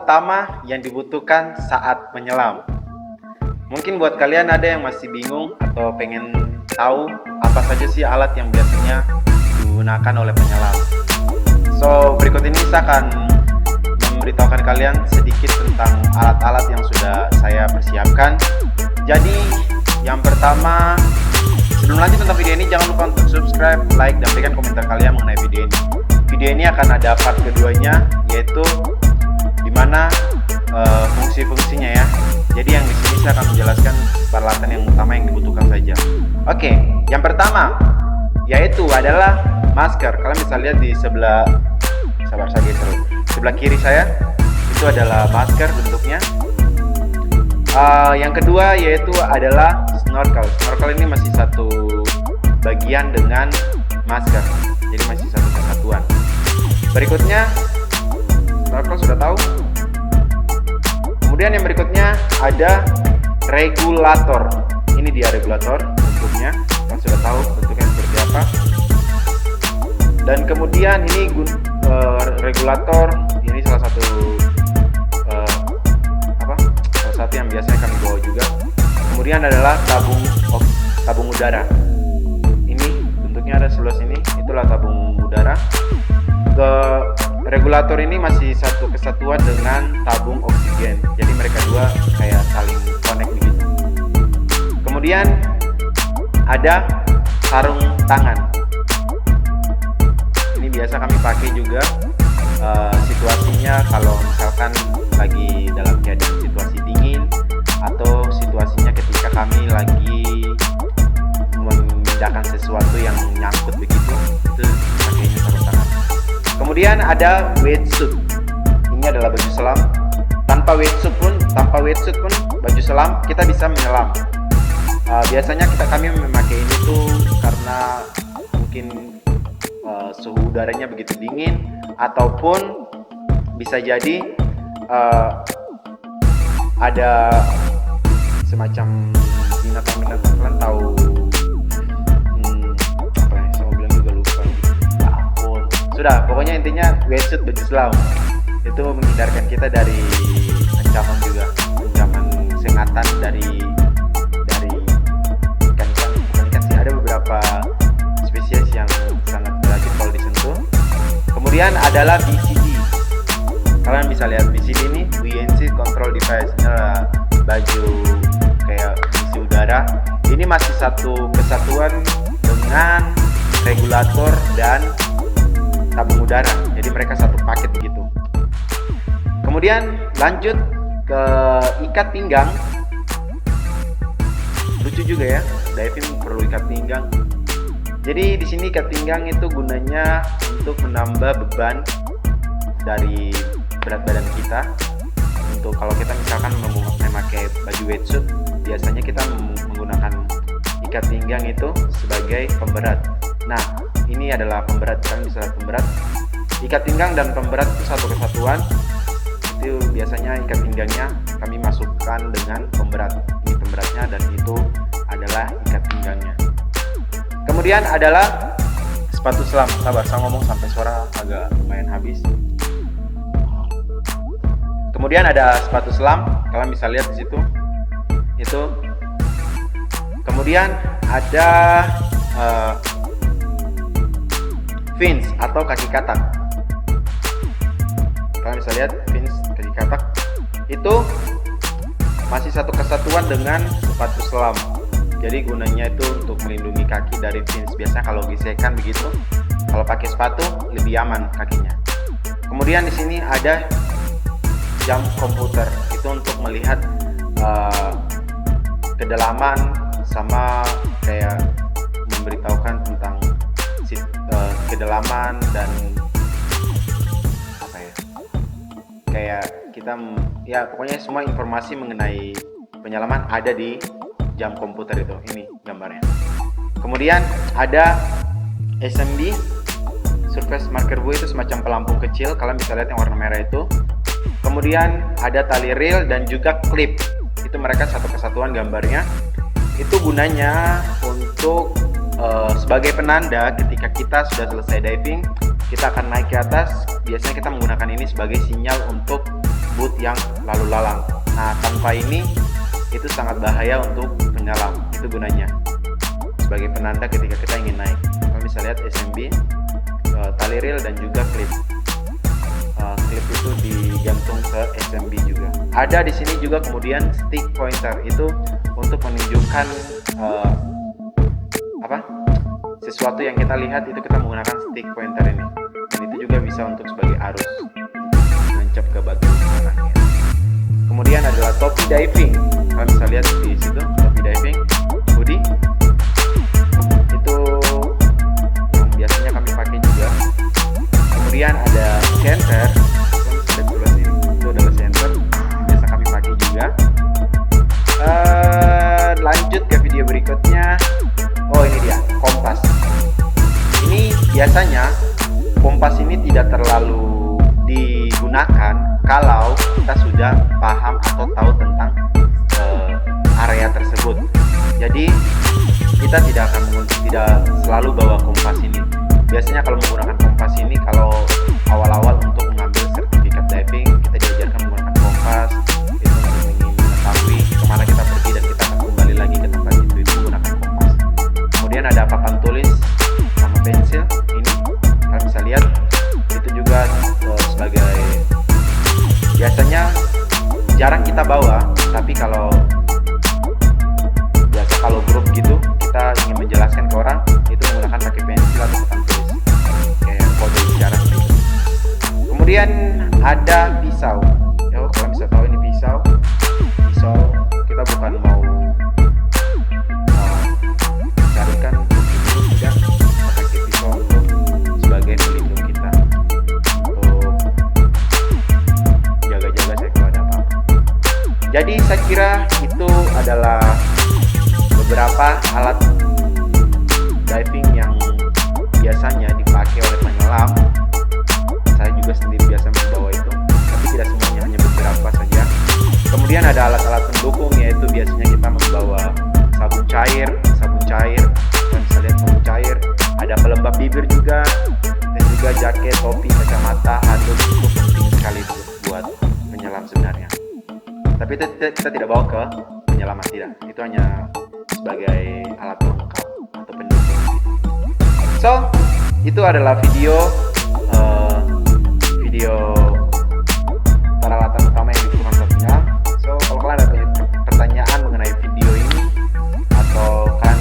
utama yang dibutuhkan saat menyelam. Mungkin buat kalian ada yang masih bingung atau pengen tahu apa saja sih alat yang biasanya digunakan oleh penyelam. So, berikut ini saya akan memberitahukan kalian sedikit tentang alat-alat yang sudah saya persiapkan. Jadi, yang pertama, sebelum lanjut tentang video ini, jangan lupa untuk subscribe, like, dan berikan komentar kalian mengenai video ini. Video ini akan ada part keduanya, yaitu dimana fungsi-fungsinya ya. Jadi yang di sini saya akan menjelaskan peralatan yang utama yang dibutuhkan saja. Oke, yang pertama yaitu adalah masker. Kalian bisa lihat di sebelah sebelah kiri saya itu adalah masker bentuknya. Yang kedua yaitu adalah snorkel. Snorkel ini masih satu bagian dengan masker, jadi masih satu kesatuan. Berikutnya, snorkel sudah tahu. Kemudian yang berikutnya ada regulator. Ini dia regulator bentuknya, kan sudah tahu bentuknya seperti apa. Dan kemudian ini regulator, ini salah satu yang biasanya kami bawa juga. Kemudian adalah tabung udara. Ini bentuknya ada sebelah sini, itulah tabung udara. Regulator ini masih satu kesatuan dengan tabung oksigen, jadi mereka dua kayak saling connect begitu. Kemudian ada sarung tangan. Ini biasa kami pakai juga situasinya kalau misalkan lagi dalam keadaan situasi dingin, atau situasinya ketika kami lagi memindahkan sesuatu yang nyangkut begitu, itu pakainya sarung tangan. Kemudian ada wetsuit. Ini adalah baju selam. Tanpa wetsuit pun baju selam kita bisa menyelam. Biasanya kami memakai ini tuh karena mungkin suhu udaranya begitu dingin, ataupun bisa jadi ada semacam binatang-binatang, kalian tahu sudah, pokoknya intinya wetsuit baju selam itu menghindarkan kita dari ancaman juga, ancaman sengatan dari ikan sih. Ada beberapa spesies yang sangat beracun kalau disentuh. Kemudian adalah BCD. Kalian bisa lihat BCD ini, buoyancy control device. Ini adalah baju kayak misi udara. Ini masih satu kesatuan dengan regulator dan tabung udara, jadi mereka satu paket begitu. Kemudian lanjut ke ikat pinggang. Lucu juga ya, diving perlu ikat pinggang. Jadi di sini ikat pinggang itu gunanya untuk menambah beban dari berat badan kita. Untuk kalau kita misalkan memakai baju wetsuit, biasanya kita menggunakan ikat pinggang itu sebagai pemberat. Nah, ini adalah pemberat. Kalian bisa lihat pemberat. Ikat pinggang dan pemberat itu satu kesatuan. Itu biasanya ikat pinggangnya kami masukkan dengan pemberat. Ini pemberatnya dan itu adalah ikat pinggangnya. Kemudian adalah sepatu selam. Sabar, saya ngomong sampai suara agak lumayan habis. Kemudian ada sepatu selam. Kalian bisa lihat di situ. Itu. Kemudian ada fins atau kaki katak. Kalian bisa lihat fins kaki katak itu masih satu kesatuan dengan sepatu selam. Jadi gunanya itu untuk melindungi kaki dari fins. Biasanya kalau gesekan begitu, kalau pakai sepatu lebih aman kakinya. Kemudian di sini ada jam komputer. Itu untuk melihat kedalaman sama kayak memberitahukan tentang kedalaman dan apa ya, kayak kita ya pokoknya semua informasi mengenai penyelaman ada di jam komputer itu. Ini gambarnya. Kemudian ada SMB, surface marker buoy, itu semacam pelampung kecil. Kalian bisa lihat yang warna merah itu. Kemudian ada tali reel dan juga klip. Itu mereka satu kesatuan gambarnya. Itu gunanya untuk sebagai penanda ketika kita sudah selesai diving, kita akan naik ke atas. Biasanya kita menggunakan ini sebagai sinyal untuk boot yang lalu lalang. Nah, tanpa ini itu sangat bahaya untuk penyelam. Itu gunanya sebagai penanda ketika kita ingin naik. Kalau bisa lihat SMB, tali reel dan juga klip. Klip itu digantung ke SMB juga. Ada di sini juga kemudian stick pointer, itu untuk menunjukkan sesuatu yang kita lihat, itu kita menggunakan stick pointer ini. Dan itu juga bisa untuk sebagai arus, mencap ke batu arahnya. Kemudian adalah topi diving. Kalian bisa lihat di situ topi diving, hoodie. Itu yang biasanya kami pakai juga. Kemudian ada center. Itu adalah center biasa kami pakai juga. Lanjut ke video berikutnya. Oh, ini dia kompas. Ini biasanya kompas ini tidak terlalu digunakan kalau kita sudah paham atau tahu tentang area tersebut. Jadi kita tidak selalu bawa kompas ini. Biasanya kalau menggunakan kompas ini, kalau awal-awal untuk mengambil sertifikat diving, kita diajarkan menggunakan kompas. Itu untuk mengetahui kemana kita pergi dan kita akan kembali lagi ke tempat itu menggunakan kompas. Kemudian ada papan tulis sama pensil. Ini kalian bisa lihat, itu juga sebagai biasanya jarang kita bawa, tapi kalau grup gitu kita ingin menjelaskan ke orang, itu menggunakan pakai pensil atau papan tulis kayak kode isyarat gitu. Kemudian ada pisau. Kalian bisa tahu ini pisau kita bukan mau carikan itu, tidak pakai pisau untuk sebagai pelindung kita, untuk jaga-jaga saya kalau ada apa-apa. Jadi saya kira itu adalah beberapa alat diving yang biasanya dipakai oleh penyelam. Saya juga sendiri biasa membawa itu, tapi tidak semuanya, hanya beberapa saja. Kemudian ada alat-alat pendukung, yaitu biasanya kita membawa sabun cair. Kalian bisa lihat sabun cair. Ada pelembab bibir juga, dan juga jaket, topi, kacamata, handuk. Itu penting sekali buat penyelam sebenarnya. Tapi itu kita tidak bawa ke penyelaman, tidak. Itu hanya sebagai alat pelengkap atau pendukung. So, itu adalah video peralatan utama yang dibutuhkan untuk penyelam. So, kalau kalian ada pertanyaan mengenai video ini, atau kalian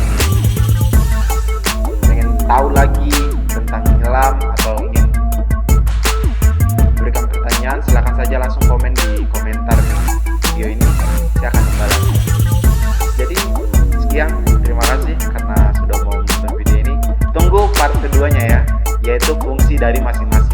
ingin tahu lagi tentang menyelam, atau ingin memberikan pertanyaan, silahkan saja langsung komen di komentar video ini. Saya akan membalasnya. Jadi sekian, terima kasih karena sudah mau menonton video ini. Tunggu part keduanya ya, yaitu fungsi dari masing-masing